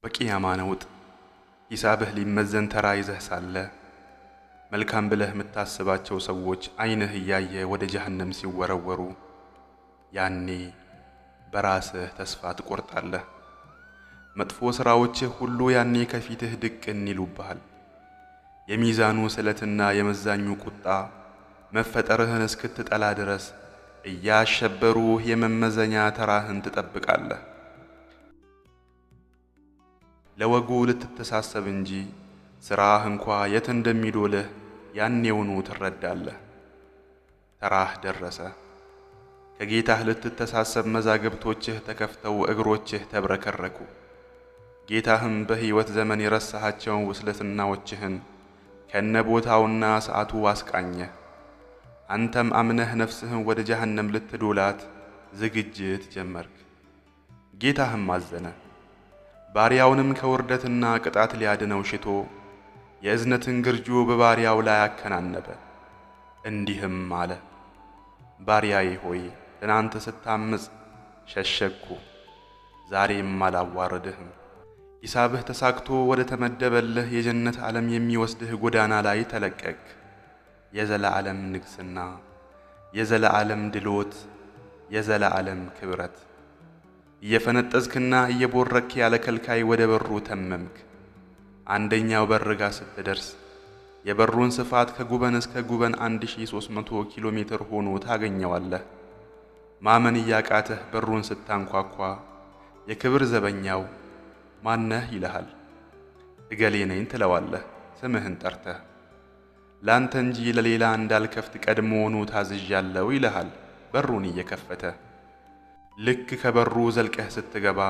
በቂያማ ነውጥ ሂሳብህ ሊመዘን ተራ ይዘህ ሳለ መልካም ብለህ የምታስባቸው ሰዎች ዓይንህ እያየ ወደ ጀሃነም ሲወረወሩ ያኔ በራስህ ተስፋ ትቆርጣለህ። መጥፎ ሥራዎችህ ሁሉ ያኔ ከፊትህ ድቅን ይሉብሃል። የሚዛኑ ስለትና የመዛኙ ቁጣ መፈጠርህን እስክትጠላ ድረስ እያሸበሩህ የመመዘኛ ተራህን ትጠብቃለህ። ለወጉ ልትተሳሰብ እንጂ ሥራህ እንኳ የት እንደሚዶልህ ያኔውኑ ትረዳለህ። ተራህ ደረሰ። ከጌታህ ልትተሳሰብ መዛግብቶችህ ተከፍተው እግሮችህ ተብረከረኩ። ጌታህም በሕይወት ዘመን የረሳሃቸውን ውስልትናዎችህን ከነቦታውና ሰዓቱ አስቃኘህ። አንተም አምነህ ነፍስህን ወደ ጀሃነም ልትዶላት ዝግጅት ጀመርክ። ጌታህም አዘነ። ባሪያውንም ከውርደትና ቅጣት ሊያድነው ሽቶ የእዝነትን ግርጆ በባሪያው ላይ አከናነበ። እንዲህም አለ፣ ባሪያዬ ሆይ ትናንት ስታምፅ ሸሸግኩ፣ ዛሬም አላዋርድህም። ሂሳብህ ተሳክቶ ወደ ተመደበልህ የጀነት ዓለም የሚወስድህ ጎዳና ላይ ተለቀቅ። የዘላለም ንግሥና፣ የዘላለም ድሎት፣ የዘላለም ክብረት። እየፈነጠዝክና እየቦረክ ያለ ከልካይ ወደ በሩ ተመምክ። አንደኛው በር ጋር ስትደርስ የበሩን ስፋት ከጉበን እስከ ጉበን 1300 ኪሎ ሜትር ሆኖ ታገኘዋለህ። ማመን እያቃተህ በሩን ስታንኳኳ የክብር ዘበኛው ማነህ ይልሃል። እገሌ ነኝ ትለዋለህ ስምህን ጠርተህ። ላንተ እንጂ ለሌላ እንዳልከፍት ቀድሞውኑ ታዝዣለሁ ይልሃል በሩን እየከፈተ። ልክ ከበሩ ዘልቀህ ስትገባ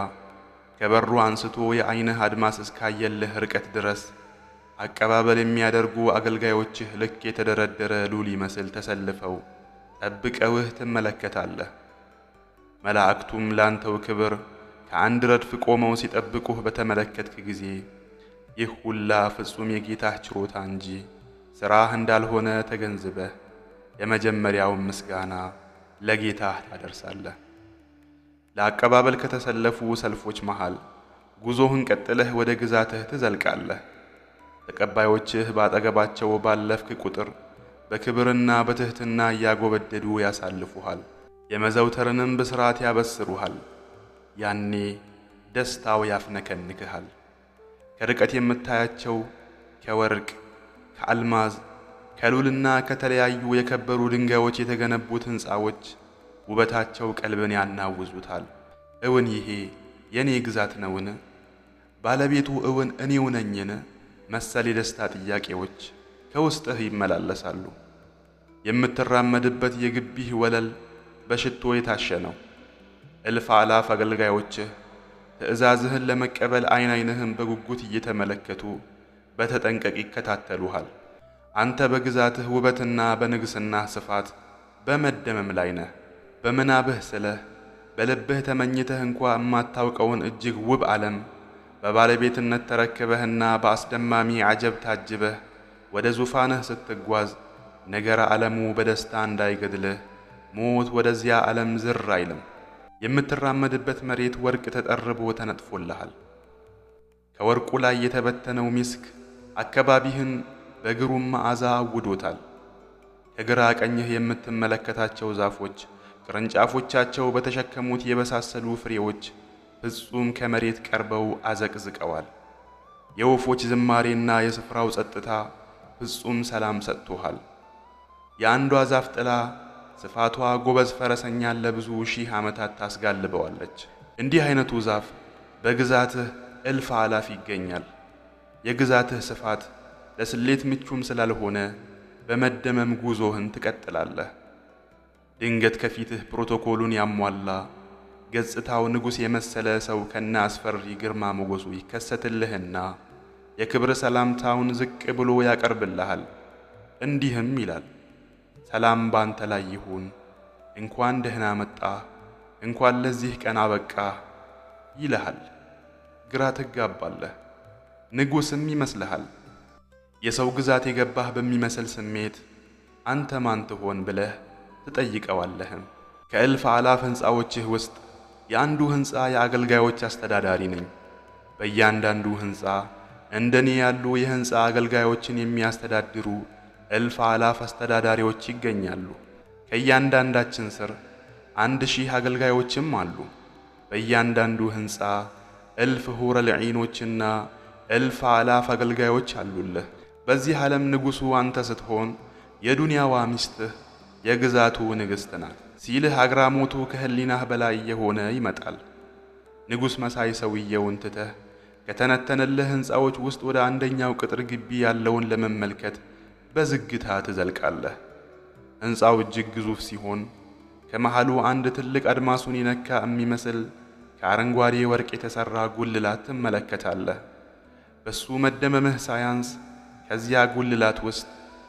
ከበሩ አንስቶ የዓይንህ አድማስ እስካየልህ ርቀት ድረስ አቀባበል የሚያደርጉ አገልጋዮችህ ልክ የተደረደረ ሉል ይመስል ተሰልፈው ጠብቀውህ ትመለከታለህ። መላእክቱም ላንተው ክብር ከአንድ ረድፍ ቆመው ሲጠብቁህ በተመለከትክ ጊዜ ይህ ሁላ ፍጹም የጌታህ ችሮታ እንጂ ሥራህ እንዳልሆነ ተገንዝበህ የመጀመሪያውን ምስጋና ለጌታህ ታደርሳለህ። ለአቀባበል ከተሰለፉ ሰልፎች መሃል ጉዞህን ቀጥለህ ወደ ግዛትህ ትዘልቃለህ። ተቀባዮችህ ባጠገባቸው ባለፍክ ቁጥር በክብርና በትሕትና እያጎበደዱ ያሳልፉሃል፣ የመዘውተርንም ብስራት ያበስሩሃል። ያኔ ደስታው ያፍነከንክሃል። ከርቀት የምታያቸው ከወርቅ፣ ከአልማዝ፣ ከሉልና ከተለያዩ የከበሩ ድንጋዮች የተገነቡት ሕንፃዎች ውበታቸው ቀልብን ያናውዙታል። እውን ይሄ የኔ ግዛት ነውን? ባለቤቱ እውን እኔው ነኝን? መሰል የደስታ ጥያቄዎች ከውስጥህ ይመላለሳሉ። የምትራመድበት የግቢህ ወለል በሽቶ የታሸ ነው። እልፍ አላፍ አገልጋዮችህ ትእዛዝህን ለመቀበል ዓይንህን በጉጉት እየተመለከቱ በተጠንቀቅ ይከታተሉሃል። አንተ በግዛትህ ውበትና በንግሥናህ ስፋት በመደመም ላይ ነህ። በምናብህ ስለህ በልብህ ተመኝተህ እንኳ የማታውቀውን እጅግ ውብ ዓለም በባለቤትነት ተረክበህና በአስደማሚ ዓጀብ ታጅበህ ወደ ዙፋንህ ስትጓዝ ነገረ ዓለሙ በደስታ እንዳይገድልህ ሞት ወደዚያ ዓለም ዝር አይልም። የምትራመድበት መሬት ወርቅ ተጠርቦ ተነጥፎልሃል። ከወርቁ ላይ የተበተነው ሚስክ አካባቢህን በግሩም መዓዛ አውዶታል። ከግራ ቀኝህ የምትመለከታቸው ዛፎች ቅርንጫፎቻቸው በተሸከሙት የበሳሰሉ ፍሬዎች ፍጹም ከመሬት ቀርበው አዘቅዝቀዋል። የወፎች ዝማሬና የስፍራው ጸጥታ ፍጹም ሰላም ሰጥቶሃል። የአንዷ ዛፍ ጥላ ስፋቷ ጎበዝ ፈረሰኛን ለብዙ ሺህ ዓመታት ታስጋልበዋለች። እንዲህ አይነቱ ዛፍ በግዛትህ እልፍ አላፍ ይገኛል። የግዛትህ ስፋት ለስሌት ምቹም ስላልሆነ በመደመም ጉዞህን ትቀጥላለህ። ድንገት ከፊትህ ፕሮቶኮሉን ያሟላ ገጽታው ንጉሥ የመሰለ ሰው ከነ አስፈሪ ግርማ ሞገሱ ይከሰትልህና የክብር ሰላምታውን ዝቅ ብሎ ያቀርብልሃል። እንዲህም ይላል፣ ሰላም ባንተ ላይ ይሁን፣ እንኳን ደህና መጣህ፣ እንኳን ለዚህ ቀን አበቃህ ይልሃል። ግራ ትጋባለህ። ንጉሥም ይመስልሃል። የሰው ግዛት የገባህ በሚመስል ስሜት አንተ ማን ትሆን ብለህ ትጠይቀዋለህም። ከእልፍ አላፍ ሕንፃዎችህ ውስጥ የአንዱ ሕንፃ የአገልጋዮች አስተዳዳሪ ነኝ፣ በእያንዳንዱ ሕንፃ እንደኔ ያሉ የሕንፃ አገልጋዮችን የሚያስተዳድሩ እልፍ አላፍ አስተዳዳሪዎች ይገኛሉ። ከእያንዳንዳችን ስር 1000 አገልጋዮችም አሉ። በእያንዳንዱ ሕንፃ እልፍ ሑረል ዒኖችና እልፍ አላፍ አገልጋዮች አሉልህ። በዚህ ዓለም ንጉሡ አንተ ስትሆን የዱንያዋ ሚስትህ የግዛቱ ንግሥት ናት ሲልህ አግራሞቱ ከህሊናህ በላይ የሆነ ይመጣል። ንጉሥ መሳይ ሰውየውን ትተህ ከተነተነልህ ሕንፃዎች ውስጥ ወደ አንደኛው ቅጥር ግቢ ያለውን ለመመልከት በዝግታ ትዘልቃለህ። ሕንፃው እጅግ ግዙፍ ሲሆን ከመሃሉ አንድ ትልቅ አድማሱን ይነካ የሚመስል ከአረንጓዴ ወርቅ የተሠራ ጉልላት ትመለከታለህ። በሱ መደመምህ ሳያንስ ከዚያ ጉልላት ውስጥ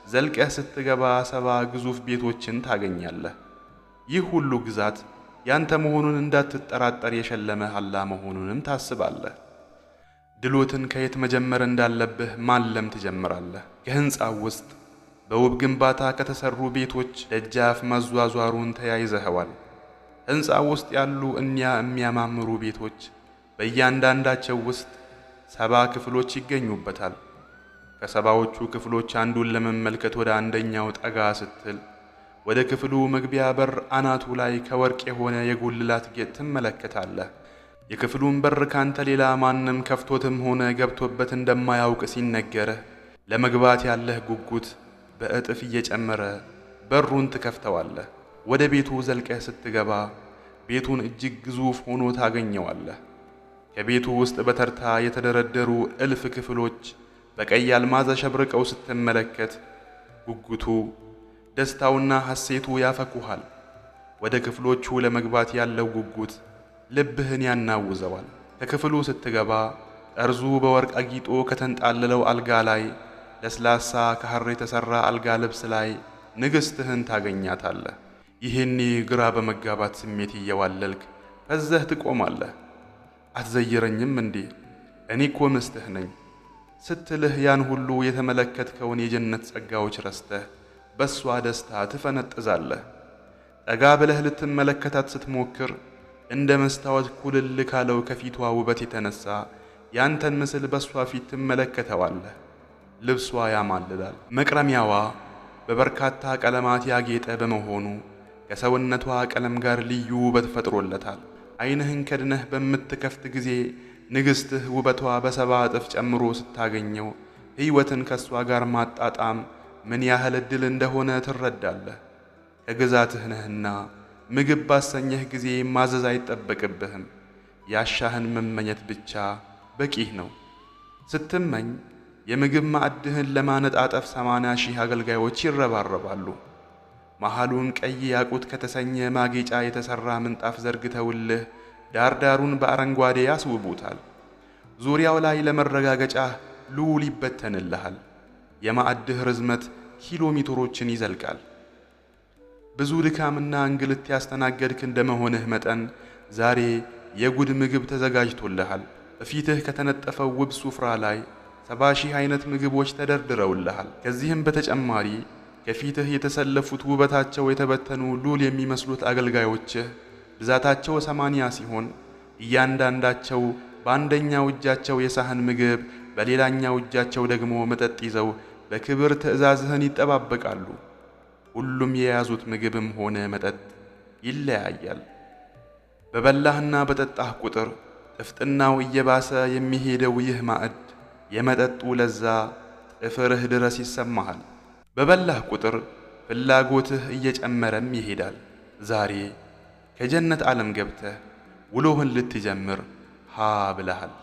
ዘልቀህ ስትገባ 70 ግዙፍ ቤቶችን ታገኛለህ። ይህ ሁሉ ግዛት ያንተ መሆኑን እንዳትጠራጠር የሸለመህ አላህ መሆኑንም ታስባለህ። ድሎትን ከየት መጀመር እንዳለብህ ማለም ትጀምራለህ። ከሕንፃው ውስጥ በውብ ግንባታ ከተሰሩ ቤቶች ደጃፍ መዟዟሩን ተያይዘኸዋል። ሕንፃው ውስጥ ያሉ እኒያ የሚያማምሩ ቤቶች በእያንዳንዳቸው ውስጥ 70 ክፍሎች ይገኙበታል። ከሰባዎቹ ክፍሎች አንዱን ለመመልከት ወደ አንደኛው ጠጋ ስትል ወደ ክፍሉ መግቢያ በር አናቱ ላይ ከወርቅ የሆነ የጉልላት ጌጥ ትመለከታለህ። የክፍሉን በር ካንተ ሌላ ማንም ከፍቶትም ሆነ ገብቶበት እንደማያውቅ ሲነገርህ ለመግባት ያለህ ጉጉት በእጥፍ እየጨመረ በሩን ትከፍተዋለህ። ወደ ቤቱ ዘልቀህ ስትገባ ቤቱን እጅግ ግዙፍ ሆኖ ታገኘዋለህ። ከቤቱ ውስጥ በተርታ የተደረደሩ እልፍ ክፍሎች በቀይ አልማዝ አሸብርቀው ስትመለከት ጉጉቱ፣ ደስታውና ሐሴቱ ያፈኩሃል። ወደ ክፍሎቹ ለመግባት ያለው ጉጉት ልብህን ያናውዘዋል። ከክፍሉ ስትገባ ጠርዙ በወርቅ አጊጦ ከተንጣለለው አልጋ ላይ ለስላሳ ከሐር የተሠራ አልጋ ልብስ ላይ ንግሥትህን ታገኛታለህ። ይህኔ ግራ በመጋባት ስሜት እየዋለልክ ፈዘህ ትቆማለህ። አትዘይረኝም እንዴ? እኔ እኮ ምስትህ ነኝ ስትልህ ያን ሁሉ የተመለከትከውን የጀነት ጸጋዎች ረስተህ በሷ ደስታ ትፈነጥዛለህ። ጠጋ ብለህ ልትመለከታት ስትሞክር እንደ መስታወት ኩልል ካለው ከፊቷ ውበት የተነሳ ያንተን ምስል በሷ ፊት ትመለከተዋለህ። ልብሷ ያማልላል። መቅረሚያዋ በበርካታ ቀለማት ያጌጠ በመሆኑ ከሰውነቷ ቀለም ጋር ልዩ ውበት ፈጥሮለታል። ዓይንህን ከድነህ በምትከፍት ጊዜ ንግሥትህ ውበቷ በ70 እጥፍ ጨምሮ ስታገኘው ሕይወትን ከሷ ጋር ማጣጣም ምን ያህል ዕድል እንደሆነ ትረዳለህ። ከግዛትህ ነህና ምግብ ባሰኘህ ጊዜ ማዘዝ አይጠበቅብህም። ያሻህን መመኘት ብቻ በቂህ ነው። ስትመኝ የምግብ ማዕድህን ለማነጣጠፍ 80,000 አገልጋዮች ይረባረባሉ። መሃሉን ቀይ ያቁት ከተሰኘ ማጌጫ የተሠራ ምንጣፍ ዘርግተውልህ ዳርዳሩን በአረንጓዴ ያስውቡታል። ዙሪያው ላይ ለመረጋገጫ ሉል ይበተንልሃል። የማዕድህ ርዝመት ኪሎ ሜትሮችን ይዘልቃል። ብዙ ድካምና እንግልት ያስተናገድክ እንደመሆንህ መጠን ዛሬ የጉድ ምግብ ተዘጋጅቶልሃል። በፊትህ ከተነጠፈው ውብ ሱፍራ ላይ 70,000 አይነት ምግቦች ተደርድረውልሃል። ከዚህም በተጨማሪ ከፊትህ የተሰለፉት ውበታቸው የተበተኑ ሉል የሚመስሉት አገልጋዮችህ ብዛታቸው 80 ሲሆን እያንዳንዳቸው በአንደኛው እጃቸው የሳህን ምግብ በሌላኛው እጃቸው ደግሞ መጠጥ ይዘው በክብር ትእዛዝህን ይጠባበቃሉ። ሁሉም የያዙት ምግብም ሆነ መጠጥ ይለያያል። በበላህና በጠጣህ ቁጥር ጥፍጥናው እየባሰ የሚሄደው ይህ ማዕድ የመጠጡ ለዛ ጥፍርህ ድረስ ይሰማሃል። በበላህ ቁጥር ፍላጎትህ እየጨመረም ይሄዳል። ዛሬ ከጀነት ዓለም ገብተህ ውሎህን ልትጀምር ሃ ብለሃል።